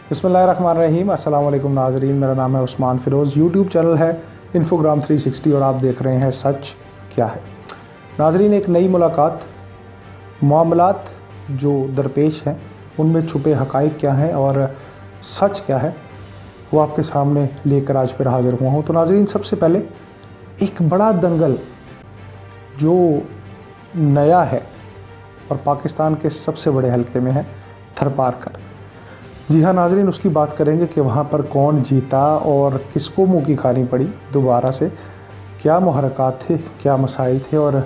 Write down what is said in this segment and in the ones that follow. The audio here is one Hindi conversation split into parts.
बिस्मिल्लाहिर्रहमानिर्रहीम। अस्सलाम वालेकुम नाजरीन, मेरा नाम है उस्मान फ़िरोज़। यूट्यूब चैनल है इन्फोग्राम 360 और आप देख रहे हैं सच क्या है। नाजरीन, एक नई मुलाकात, मामलात जो दरपेश हैं उनमें छुपे हक़ाइक़ क्या हैं और सच क्या है, वो आपके सामने लेकर आज फिर हाज़िर हुआ हूँ। तो नाजरीन, सबसे पहले एक बड़ा दंगल जो नया है और पाकिस्तान के सबसे बड़े हलके में है, थरपारकर। जी हाँ नाजरीन, उसकी बात करेंगे कि वहाँ पर कौन जीता और किसको मुँह की खानी पड़ी दोबारा से, क्या मुहर्रकात थे, क्या मसाइल थे और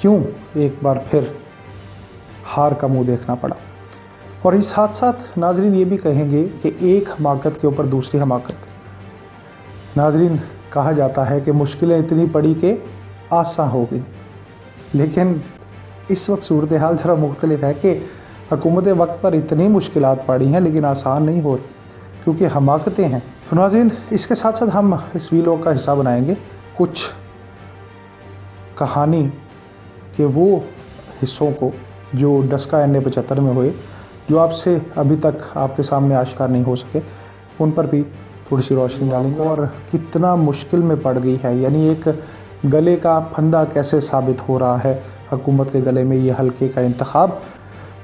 क्यों एक बार फिर हार का मुँह देखना पड़ा। और इस साथ साथ नाजरीन ये भी कहेंगे कि एक हमाकत के ऊपर दूसरी हमाकत। नाजरीन, कहा जाता है कि मुश्किलें इतनी पड़ी कि आसान हो गई, लेकिन इस वक्त सूरत हाल ज़रा मुख्तलिफ है कि हुकूमत वक्त पर इतनी मुश्किलात पड़ी हैं लेकिन आसान नहीं हो रही क्योंकि हमाकतें हैं। तो नाज़रीन, इसके साथ साथ हम इस वीलॉग का हिस्सा बनाएंगे कुछ कहानी के वो हिस्सों को जो डस्का NA-75 में हुए, जो आपसे अभी तक आपके सामने आश्कार नहीं हो सके, उन पर भी थोड़ी सी रोशनी डालेंगे और कितना मुश्किल में पड़ गई है, यानी एक गले का फंदा कैसे साबित हो रहा है हुकूमत के गले में ये हल्के का इंतखाब।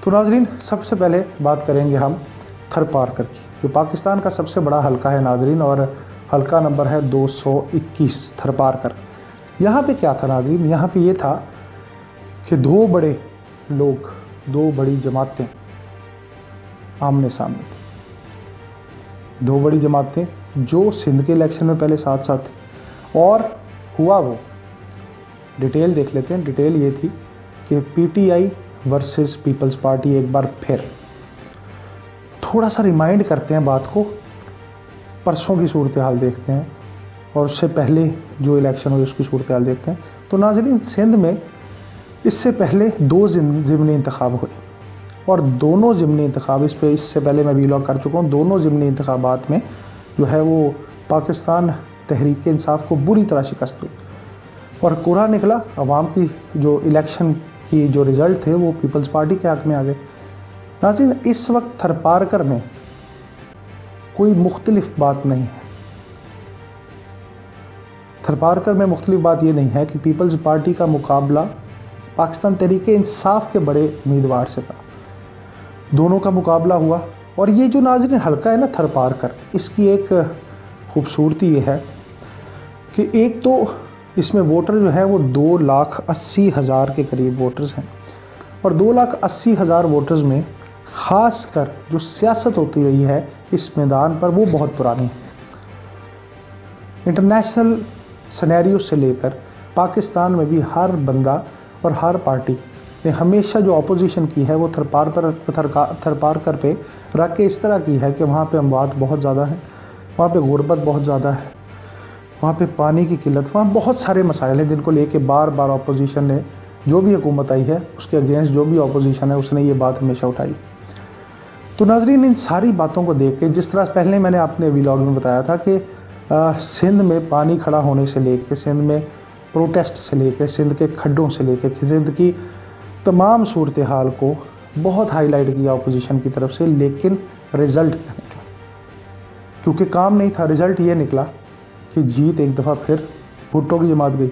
तो नाजरीन, सबसे पहले बात करेंगे हम थरपारकर की, जो पाकिस्तान का सबसे बड़ा हल्का है नाजरीन, और हल्का नंबर है 221 थरपारकर। यहाँ पे क्या था नाजरीन, यहाँ पे ये था कि दो बड़े लोग, दो बड़ी जमातें आमने सामने थी। दो बड़ी जमातें जो सिंध के इलेक्शन में पहले साथ साथ थी, और हुआ वो डिटेल देख लेते हैं। डिटेल ये थी कि PTI वर्सेस पीपल्स पार्टी। एक बार फिर थोड़ा सा रिमाइंड करते हैं बात को, परसों की सूरत हाल देखते हैं और उससे पहले जो इलेक्शन हुई उसकी सूरत हाल देखते हैं। तो नाज़रीन, सिंध में इससे पहले दो ज़िमनी इंतखाब हुए और दोनों ज़िमनी इंतखाब, इससे पहले मैं वीलॉग कर चुका हूँ, दोनों ज़िमनी इंतखाबात में जो है वो पाकिस्तान तहरीक इंसाफ को बुरी तरह शिकस्त हुई और कोरा निकला। अवाम की जो इलेक्शन की जो रिज़ल्ट थे वो पीपल्स पार्टी के हक़ में आ गए। नाज़रीन, इस वक्त थरपारकर में कोई मुख्तलिफ बात नहीं है। थरपारकर में मुख्तलिफ बात ये नहीं है कि पीपल्स पार्टी का मुकाबला पाकिस्तान तहरीक इंसाफ के बड़े उम्मीदवार से था। दोनों का मुकाबला हुआ और ये जो नाज़रीन हल्का है ना थरपारकर, इसकी एक खूबसूरती ये है कि एक तो इसमें वोटर जो है वो 2,80,000 के करीब वोटर्स हैं और 2,80,000 वोटर्स में ख़ास कर जो सियासत होती रही है इस मैदान पर वो बहुत पुरानी है। इंटरनेशनल सिनेरियो से लेकर पाकिस्तान में भी हर बंदा और हर पार्टी ने हमेशा जो अपोजिशन की है वो थरपारकर पे रख के इस तरह की है कि वहाँ पे अमवात बहुत ज़्यादा है, वहाँ पे गुर्बत बहुत ज़्यादा है, वहाँ पे पानी की किल्लत, वहाँ बहुत सारे मसाइल हैं जिनको लेके बार बार अपोजिशन ने, जो भी हुकूमत आई है उसके अगेंस्ट जो भी अपोजिशन है उसने ये बात हमेशा उठाई। तो नाजरीन, इन सारी बातों को देख के, जिस तरह पहले मैंने अपने व्लॉग में बताया था कि सिंध में पानी खड़ा होने से लेकर, सिंध में प्रोटेस्ट से लेकर, सिंध के खड्डों से लेकर, सिंध की तमाम सूरत हाल को बहुत हाईलाइट किया अपोजिशन की तरफ से, लेकिन रिज़ल्ट क्या निकला? क्योंकि काम नहीं था, रिज़ल्ट ये निकला कि जीत एक दफ़ा फिर भुट्टो की जमात गई।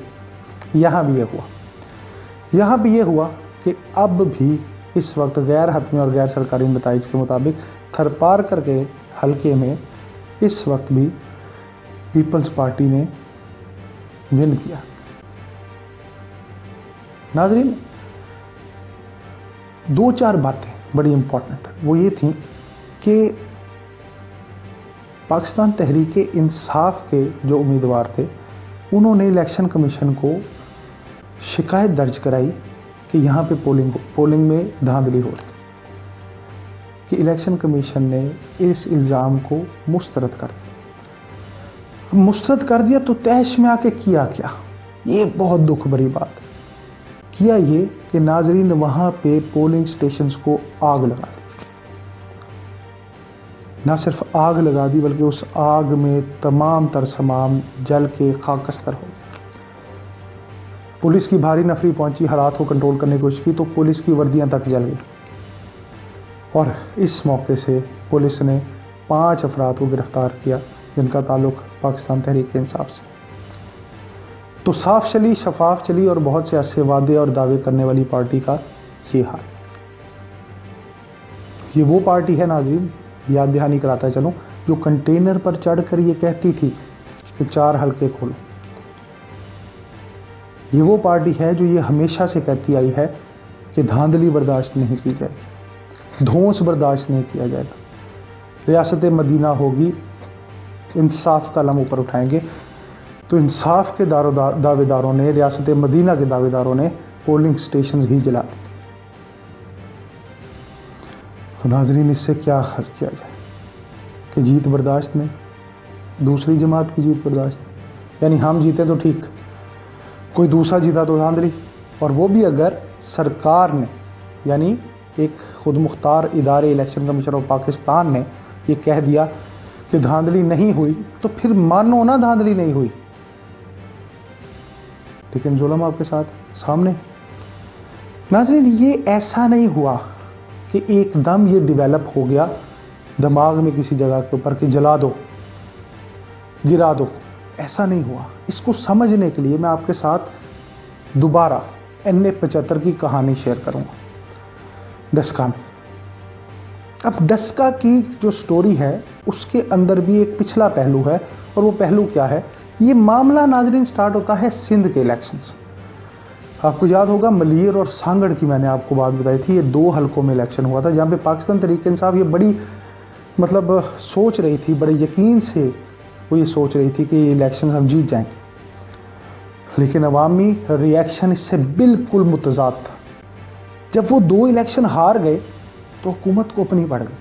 यहाँ भी ये हुआ, यहाँ भी ये हुआ कि अब भी इस वक्त गैर हतमी और गैर सरकारी नताइज के मुताबिक थरपारकर के हल्के में इस वक्त भी पीपल्स पार्टी ने विन किया। नाजरीन, दो चार बातें बड़ी इम्पोर्टेंट वो ये थी कि पाकिस्तान तहरीक इंसाफ के जो उम्मीदवार थे उन्होंने इलेक्शन कमीशन को शिकायत दर्ज कराई कि यहाँ पे पोलिंग में धांधली हो रही, कि इलेक्शन कमीशन ने इस इल्ज़ाम को मुस्तरद कर दिया। मुस्तरद कर दिया तो तहश में आके किया क्या, ये बहुत दुख भरी बात है। किया ये कि नाजरीन वहाँ पे पोलिंग स्टेशंस को आग लगा दी। ना सिर्फ आग लगा दी बल्कि उस आग में तमाम तरसमाम जल के खाकस्तर हो गए। पुलिस की भारी नफरी पहुंची, हालात को कंट्रोल करने की कोशिश की तो पुलिस की वर्दियां तक जल गई और इस मौके से पुलिस ने 5 अफराद को गिरफ़्तार किया जिनका ताल्लुक़ पाकिस्तान तहरीक इंसाफ से। तो साफ चली, शफाफ चली और बहुत से ऐसे वादे और दावे करने वाली पार्टी का ये हाल। ये वो पार्टी है नाज़रीन, याद दहानी कराता चलूँ, जो कंटेनर पर चढ़कर ये कहती थी कि 4 हल्के खोलो। ये वो पार्टी है जो ये हमेशा से कहती आई है कि धांधली बर्दाश्त नहीं की जाएगी, धौंस बर्दाश्त नहीं किया जाएगा, रियासत मदीना होगी, इंसाफ का लम ऊपर उठाएंगे। तो इंसाफ के दावेदारों ने, रियासत मदीना के दावेदारों ने पोलिंग स्टेशन ही जला दिए। तो नाज़रीन, इससे क्या खर्च किया जाए कि जीत बर्दाश्त नहीं, दूसरी जमात की जीत बर्दाश्त नहीं। यानी हम जीते तो ठीक, कोई दूसरा जीता तो धांधली, और वो भी अगर सरकार ने, यानी एक खुद मुख्तार इदारे इलेक्शन कमीशन ऑफ पाकिस्तान ने ये कह दिया कि धांधली नहीं हुई, तो फिर मानो ना धांधली नहीं हुई, लेकिन जुल्म आपके साथ सामने। नाज़रीन, ये ऐसा नहीं हुआ कि एकदम ये डेवलप हो गया दिमाग में किसी जगह के ऊपर कि जला दो, गिरा दो, ऐसा नहीं हुआ। इसको समझने के लिए मैं आपके साथ दोबारा NA-75 की कहानी शेयर करूंगा, डस्का में। अब डस्का की जो स्टोरी है उसके अंदर भी एक पिछला पहलू है, और वो पहलू क्या है? ये मामला नाज़रीन स्टार्ट होता है सिंध के इलेक्शन से। आपको याद होगा मलीर और सांगड़ की मैंने आपको बात बताई थी, ये 2 हलकों में इलेक्शन हुआ था, जहाँ पे पाकिस्तान तहरीक इंसाफ ये बड़ी सोच रही थी, बड़े यकीन से वो ये सोच रही थी कि ये इलेक्शन हम जीत जाएंगे, लेकिन अवामी रिएक्शन इससे बिल्कुल मुतज़ाद था। जब वो 2 इलेक्शन हार गए तो हुकूमत को अपनी पड़ गई,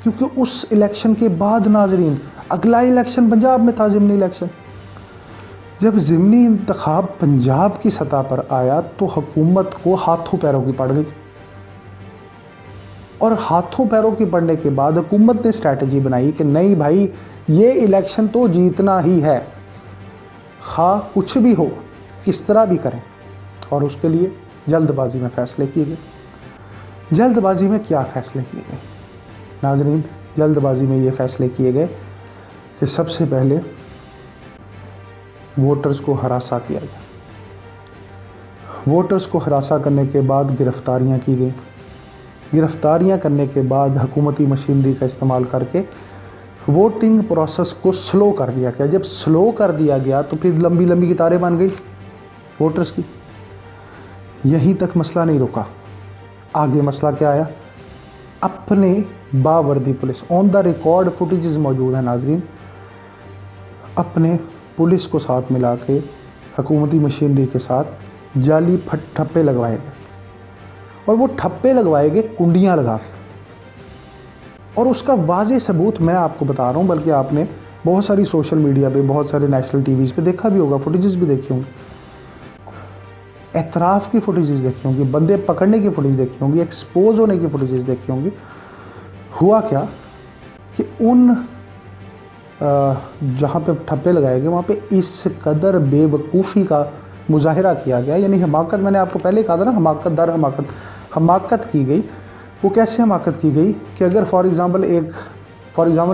क्योंकि उस इलेक्शन के बाद नाज़रीन अगला इलेक्शन पंजाब में था, ज़िमनी इलेक्शन। जब ज़िमनी इंतखाब पंजाब की सतह पर आया तो हुकूमत को हाथों पैरों की पड़ गई, और हाथों पैरों की पड़ने के बाद हुकूमत ने स्ट्रैटेजी बनाई कि नहीं भाई, ये इलेक्शन तो जीतना ही है, खा कुछ भी हो, किस तरह भी करें। और उसके लिए जल्दबाजी में फ़ैसले किए गए। जल्दबाजी में क्या फ़ैसले किए गए नाज़रीन? जल्दबाजी में ये फ़ैसले किए गए कि सबसे पहले वोटर्स को हरासा किया गया। वोटर्स को हरासा करने के बाद गिरफ़्तारियाँ की गई। गिरफ़्तारियाँ करने के बाद हुकूमती मशीनरी का इस्तेमाल करके वोटिंग प्रोसेस को स्लो कर दिया गया। जब स्लो कर दिया गया तो फिर लंबी लंबी कतारें बन गई वोटर्स की। यहीं तक मसला नहीं रुका, आगे मसला क्या आया? अपने बावर्दी police, on the record footages मौजूद है नाज़रीन, अपने पुलिस को साथ मिला के हुकूमती मशीनरी के साथ जाली ठप्पे लगवाए गए, और वो ठप्पे लगवाए गए कुंडियाँ लगा के। और उसका वाज़े सबूत मैं आपको बता रहा हूँ, बल्कि आपने बहुत सारी सोशल मीडिया पे, बहुत सारे नेशनल टीवीज़ पे देखा भी होगा, फुटेजेस भी देखी होंगी, एतराफ़ की फुटेजेस देखी होंगी, बंदे पकड़ने की फुटेज देखी होंगी, एक्सपोज होने की फुटेजेस देखी होंगी। हुआ क्या कि उन जहाँ पे ठप्पे लगाए गए वहाँ पे इस कदर बेवकूफ़ी का मुजाहिरा किया गया, यानी हमाकत, मैंने आपको पहले कहा था ना, हमाकत दर हमाकत, हमाकत की गई। वो कैसे हमाकत की गई कि अगर for example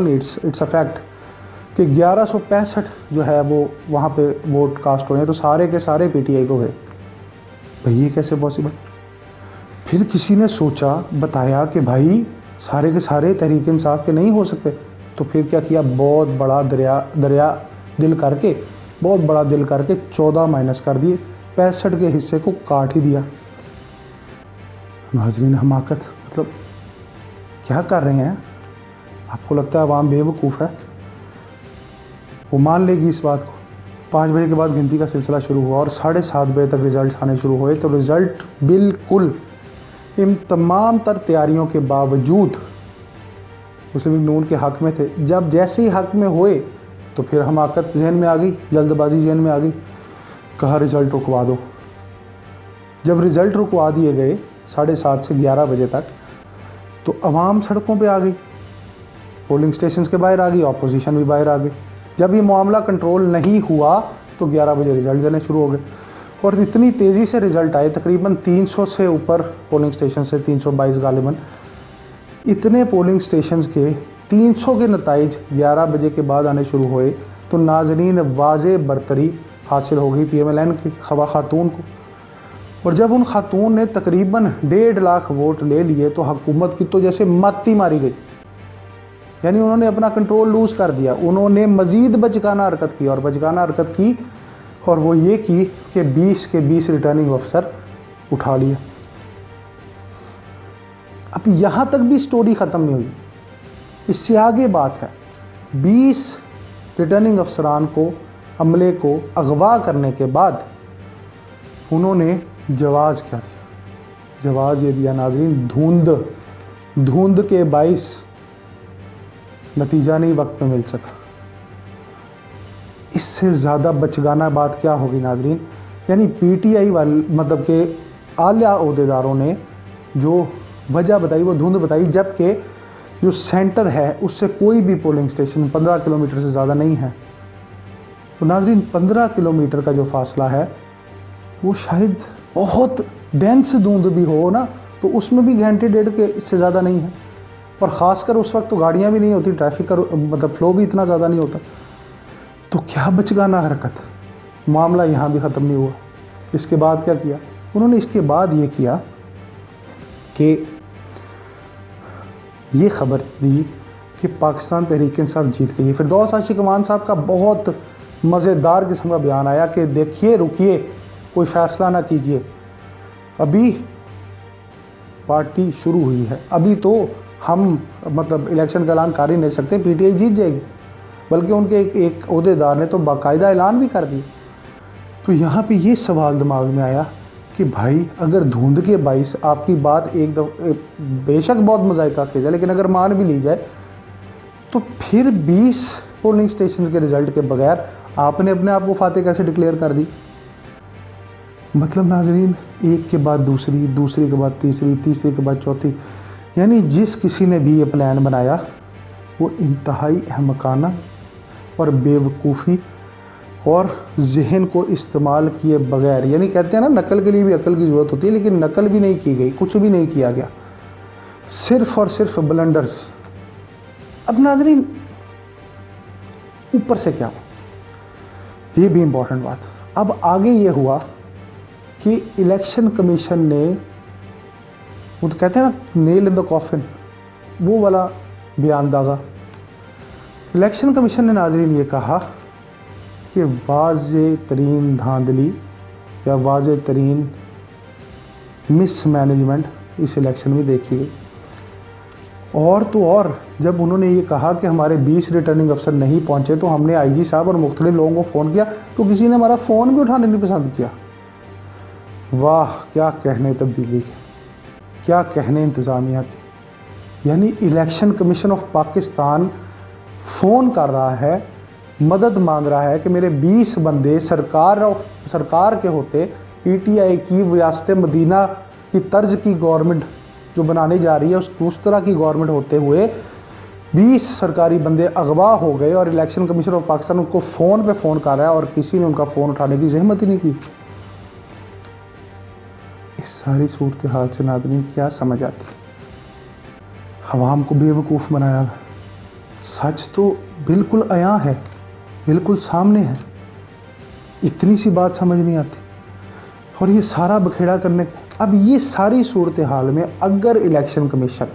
it's a fact कि 1165 जो है वो वहाँ पे वोट कास्ट हुए हैं, तो सारे के सारे PTI को गए। भाई ये कैसे पॉसिबल? फिर किसी ने सोचा, बताया कि भाई सारे के सारे तहरीक इंसाफ के नहीं हो सकते। तो फिर क्या किया? बहुत बड़ा दरिया दिल करके 14 माइनस कर दिए, 65 के हिस्से को काट ही दिया। नाज़रीन, हमाकत, मतलब क्या कर रहे हैं? आपको लगता है आवाम बेवकूफ़ है? वो मान लेगी इस बात को। 5 बजे के बाद गिनती का सिलसिला शुरू हुआ और 7:30 बजे तक रिज़ल्ट आने शुरू हुए। तो रिज़ल्ट बिल्कुल इन तमाम तर तैयारियों के बावजूद मुस्लिम लीग नून के हक़ में थे। जब जैसे ही हक़ में हुए तो फिर हमाकत जहन में आ गई, जल्दबाजी जहन में आ गई, कहा रिज़ल्ट रुकवा दो। जब रिज़ल्ट रुकवा दिए गए 7:30 से 11 बजे तक, तो अवाम सड़कों पे आ गई, पोलिंग स्टेशंस के बाहर आ गई, ऑपोजिशन भी बाहर आ गई। जब ये मामला कंट्रोल नहीं हुआ तो 11 बजे रिज़ल्ट देने शुरू हो गए, और इतनी तेज़ी से रिज़ल्ट आए, तकरीबन 300 से ऊपर पोलिंग स्टेशन से, 322 गालिबन, इतने पोलिंग स्टेशंस के 300 के नताइज 11 बजे के बाद आने शुरू हुए तो नाजरीन वाज़े बरतरी हासिल हो गई PMLN की खातून को। और जब उन खातून ने तकरीबन 1.5 लाख वोट ले लिए तो हुकूमत की तो जैसे मत्ती मारी गई, यानी उन्होंने अपना कंट्रोल लूज़ कर दिया। उन्होंने मज़ीद बचकाना हरकत की, और बचकाना हरकत की और वो ये की कि 20 के 20 रिटर्निंग अफसर उठा लिए। अब यहाँ तक भी स्टोरी ख़त्म नहीं हुई, इससे आगे बात है। 20 रिटर्निंग अफसरान को, अमले को अगवा करने के बाद उन्होंने जवाज़ क्या दिया? जवाज़ ये दिया नाज़रीन, धुंध के बाइस नतीजा नहीं वक्त में मिल सका। इससे ज़्यादा बचगाना बात क्या होगी नाज़रीन? यानी PTI वाले मतलब के आला ओहदेदारों ने जो वजह बताई वो धुंध बताई, जबकि जो सेंटर है उससे कोई भी पोलिंग स्टेशन 15 किलोमीटर से ज़्यादा नहीं है। तो नाज़रीन 15 किलोमीटर का जो फासला है वो शायद बहुत डेंस धुंध भी हो ना, तो उसमें भी घंटे 1.5 के से ज़्यादा नहीं है। और ख़ासकर उस वक्त तो गाड़ियाँ भी नहीं होती, ट्रैफिक का मतलब फ़्लो भी इतना ज़्यादा नहीं होता। तो क्या बचगाना हरकत, मामला यहाँ भी ख़त्म नहीं हुआ। इसके बाद क्या किया उन्होंने? इसके बाद ये किया कि ये ख़बर दी कि पाकिस्तान तहरीक इंसाफ जीत गई। फिरदौस आशिक अमान साहब का बहुत मज़ेदार किस्म का बयान आया कि देखिए, रुकिए, कोई फ़ैसला ना कीजिए, अभी पार्टी शुरू हुई है, अभी तो हम मतलब इलेक्शन का ऐलान कर ही नहीं सकते, PTI जीत जाएगी। बल्कि उनके एक ओहदेदार ने तो बाकायदा ऐलान भी कर दिया। तो यहाँ पे ये सवाल दिमाग में आया कि भाई अगर धुंध के बाइस आपकी बात बेशक बहुत मज़ाक़ा खेज है, लेकिन अगर मान भी ली जाए तो फिर 20 पोलिंग स्टेशन के रिज़ल्ट के बगैर आपने अपने आप को फातेह कैसे डिक्लेयर कर दी? मतलब नाजरीन, एक के बाद दूसरी, दूसरी के बाद तीसरी, तीसरी के बाद चौथी, यानी जिस किसी ने भी ये प्लान बनाया वो इंतहाई अहमकाना और बेवकूफ़ी और जहन को इस्तेमाल किए बगैर, यानी कहते हैं ना नकल के लिए भी अकल की ज़रूरत होती है, लेकिन नकल भी नहीं की गई, कुछ भी नहीं किया गया, सिर्फ़ और सिर्फ ब्लंडर्स। अब नाजरीन ऊपर से क्या हुआ, ये भी इम्पोर्टेंट बात। अब आगे ये हुआ कि इलेक्शन कमीशन ने, वो तो कहते हैं ना नेल इन द कॉफिन, वो वाला बयान दागा। इलेक्शन कमीशन ने नाजरीन ये कहा कि वाज़े तरीन धांधली या वाज़े तरीन मिसमैनेजमेंट इस इलेक्शन में देखी गई। और तो और जब उन्होंने ये कहा कि हमारे 20 रिटर्निंग अफसर नहीं पहुँचे तो हमने IG साहब और मुख्तलिफ लोगों को फ़ोन किया तो किसी ने हमारा फ़ोन भी उठाने नहीं पसंद किया। वाह, क्या कहने तब्दीली के, क्या कहने इंतज़ामिया की। यानी election commission of Pakistan phone कर रहा है, मदद मांग रहा है कि मेरे 20 बंदे सरकार के होते PTI की रियासत मदीना की तर्ज की गवर्नमेंट जो बनाने जा रही है उस तरह की गवर्नमेंट होते हुए 20 सरकारी बंदे अगवा हो गए और इलेक्शन कमीशन ऑफ पाकिस्तान उनको फ़ोन पे फ़ोन कर रहा है और किसी ने उनका फ़ोन उठाने की जहमत ही नहीं की। इस सारी सूरत हाल से नाज़रीन क्या समझ आती है? हवाम को बेवकूफ़ बनाया गया। सच तो बिल्कुल अया है, बिल्कुल सामने है, इतनी सी बात समझ नहीं आती और ये सारा बखेड़ा करने के। अब ये सारी सूरत हाल में अगर इलेक्शन कमीशन,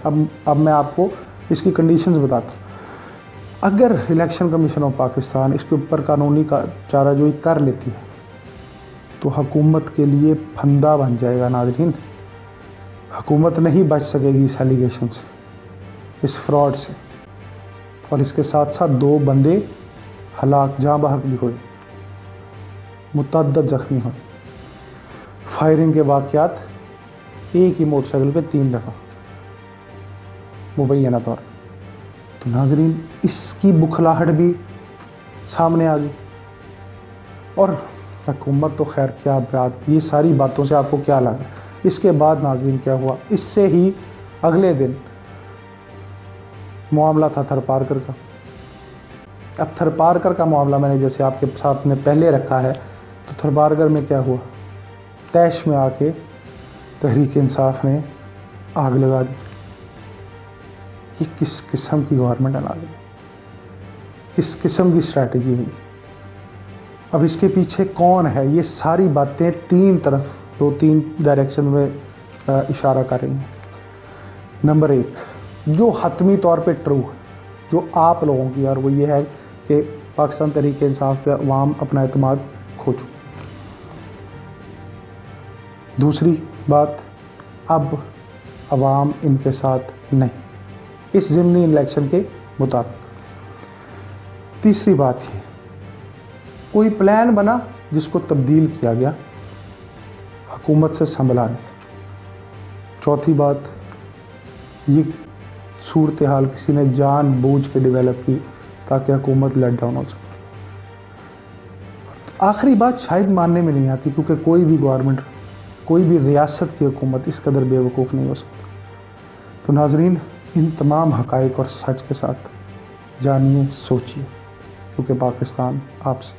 अब मैं आपको इसकी कंडीशंस बताता हूँ, अगर इलेक्शन कमीशन ऑफ पाकिस्तान इसके ऊपर कानूनी का चाराजोई कर लेती है तो हुकूमत के लिए फंदा बन जाएगा नाज़रीन। हुकूमत नहीं बच सकेगी इस एलिगेशन से, इस फ्रॉड से। और इसके साथ साथ 2 बंदे हलाक जाँ बहक भी हुए, मुतअद्दिद ज़ख्मी हुए, फायरिंग के वाक़यात एक ही मोटरसाइकिल पे 3 दफ़ा मुबैना तौर। तो नाज़रीन इसकी बुखलाहट भी सामने आ गई। और हुकूमत तो खैर क्या बात, ये सारी बातों से आपको क्या लगा? इसके बाद नाज़रीन क्या हुआ, इससे ही अगले दिन मामला था थरपारकर का। अब थरपारकर का मामला मैंने जैसे आपके साथ ने पहले रखा है, तो थरपारकर में क्या हुआ, तैश में आके तहरीक इंसाफ ने आग लगा दी। ये किस किस्म की गवर्नमेंट बना दी, किस किस्म की स्ट्रैटेजी हुई, अब इसके पीछे कौन है, ये सारी बातें दो तीन डायरेक्शन में इशारा कर रही हैं। नंबर 1 जो हतमी तौर पे ट्रू है जो आप लोगों की, और वो ये है कि पाकिस्तान तहरीक इंसाफ पे अवाम अपना एतमाद खो चुकी। दूसरी बात, अब अवाम इनके साथ नहीं, इस ज़िमनी इलेक्शन के मुताबिक। तीसरी बात ये, कोई प्लान बना जिसको तब्दील किया गया हुकूमत से संभलाने। चौथी बात, ये सूरत हाल किसी ने जानबूझ के डेवलप की ताकि हुकूमत लेट डाउन हो सके। आखिरी बात शायद मानने में नहीं आती, क्योंकि कोई भी गवर्नमेंट, कोई भी रियासत की हुकूमत इस कदर बेवकूफ़ नहीं हो सकती। तो नाजरीन, इन तमाम हक़ाइक़ और सच के साथ जानिए, सोचिए, क्योंकि पाकिस्तान आपसे